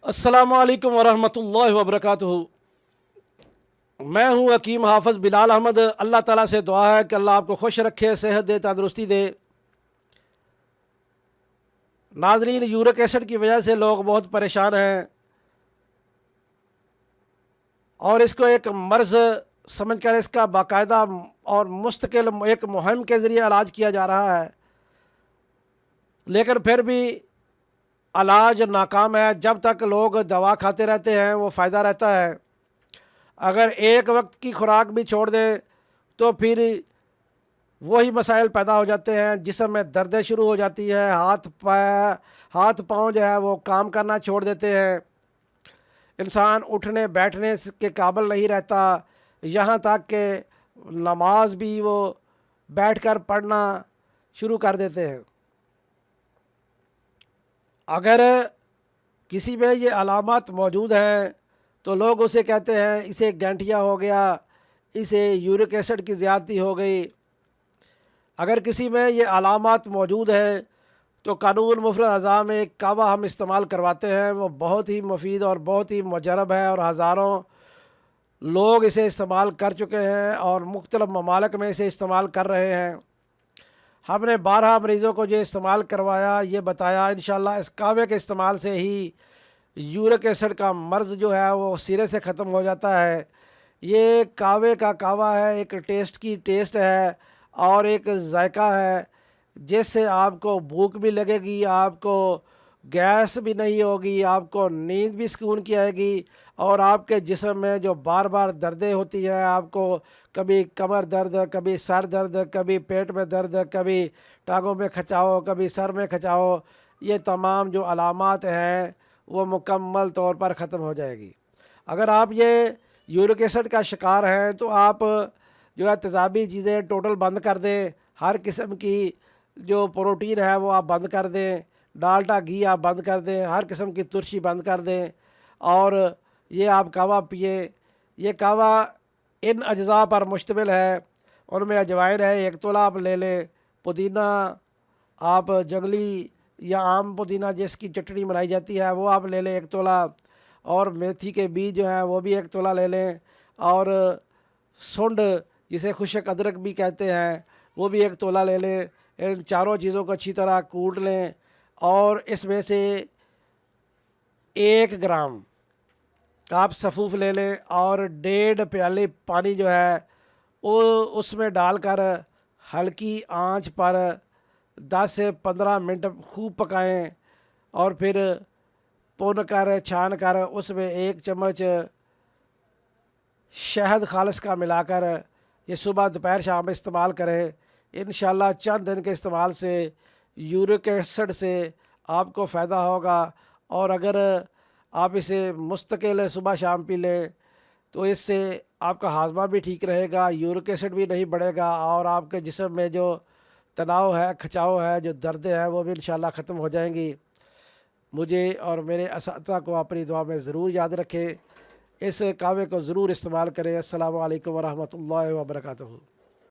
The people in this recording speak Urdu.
السلام علیکم ورحمۃ اللہ وبرکاتہ۔ میں ہوں حکیم حافظ بلال احمد۔ اللہ تعالیٰ سے دعا ہے کہ اللہ آپ کو خوش رکھے، صحت دے، تندرستی دے۔ ناظرین، یورک ایسڈ کی وجہ سے لوگ بہت پریشان ہیں اور اس کو ایک مرض سمجھ کر اس کا باقاعدہ اور مستقل ایک مہم کے ذریعے علاج کیا جا رہا ہے، لیکن پھر بھی علاج ناکام ہے۔ جب تک لوگ دوا کھاتے رہتے ہیں وہ فائدہ رہتا ہے، اگر ایک وقت کی خوراک بھی چھوڑ دیں تو پھر وہی مسائل پیدا ہو جاتے ہیں، جسم میں دردیں شروع ہو جاتی ہے، ہاتھ پاؤں جو ہے وہ کام کرنا چھوڑ دیتے ہیں، انسان اٹھنے بیٹھنے کے قابل نہیں رہتا، یہاں تک کہ نماز بھی وہ بیٹھ کر پڑھنا شروع کر دیتے ہیں۔ اگر کسی میں یہ علامات موجود ہیں تو لوگ اسے کہتے ہیں اسے گینٹھیا ہو گیا، اسے یورک ایسڈ کی زیادتی ہو گئی۔ اگر کسی میں یہ علامات موجود ہیں تو قانون مفرد اعضاء میں ایک کعوہ ہم استعمال کرواتے ہیں، وہ بہت ہی مفید اور بہت ہی مجرب ہے اور ہزاروں لوگ اسے استعمال کر چکے ہیں اور مختلف ممالک میں اسے استعمال کر رہے ہیں۔ ہم نے 12 مریضوں کو یہ استعمال کروایا، یہ بتایا انشاءاللہ اس کعوے کے استعمال سے ہی یورک ایسڈ کا مرض جو ہے وہ سرے سے ختم ہو جاتا ہے۔ یہ کعوے کا کعوہ ہے، ایک ٹیسٹ ہے اور ایک ذائقہ ہے جس سے آپ کو بھوک بھی لگے گی، آپ کو گیس بھی نہیں ہوگی، آپ کو نیند بھی سکون کی آئے گی، اور آپ کے جسم میں جو بار بار دردیں ہوتی ہیں، آپ کو کبھی کمر درد، کبھی سر درد، کبھی پیٹ میں درد، کبھی ٹانگوں میں کھچاؤ، کبھی سر میں کھچاؤ، یہ تمام جو علامات ہیں وہ مکمل طور پر ختم ہو جائے گی۔ اگر آپ یہ یورک ایسڈ کا شکار ہیں تو آپ جو ہے تیزابی چیزیں ٹوٹل بند کر دیں، ہر قسم کی جو پروٹین ہے وہ آپ بند کر دیں، ڈالڈا گھی آپ بند کر دیں، ہر قسم کی ترشی بند کر دیں، اور یہ آپ کعوہ پیے۔ یہ کعوہ ان اجزاء پر مشتمل ہے، ان میں اجوائن ہے 1 تولہ آپ لے لیں، پودینہ آپ جنگلی یا عام پودینہ جس کی چٹنی بنائی جاتی ہے وہ آپ لے لیں 1 تولہ، اور میتھی کے بیج جو ہیں وہ بھی 1 تولہ لے لیں، اور سنڈ جسے خشک ادرک بھی کہتے ہیں وہ بھی 1 تولہ لے لیں۔ ان چاروں چیزوں کو اچھی طرح کوٹ لیں اور اس میں سے 1 گرام آپ سفوف لے لیں اور 1.5 پیالے پانی جو ہے وہ اس میں ڈال کر ہلکی آنچ پر 10 سے 15 منٹ خوب پکائیں، اور پھر پون کر چھان کر اس میں 1 چمچ شہد خالص کا ملا کر یہ صبح دوپہر شام استعمال کریں۔ انشاءاللہ چند دن کے استعمال سے یورک ایسڈ سے آپ کو فائدہ ہوگا، اور اگر آپ اسے مستقل صبح شام پی لیں تو اس سے آپ کا ہاضمہ بھی ٹھیک رہے گا، یورک ایسڈ بھی نہیں بڑھے گا، اور آپ کے جسم میں جو تناؤ ہے، کھچاؤ ہے، جو دردیں ہیں وہ بھی انشاءاللہ ختم ہو جائیں گی۔ مجھے اور میرے اساتذہ کو اپنی دعا میں ضرور یاد رکھیں، اس کعوے کو ضرور استعمال کریں۔ السلام علیکم ورحمۃ اللہ وبرکاتہ۔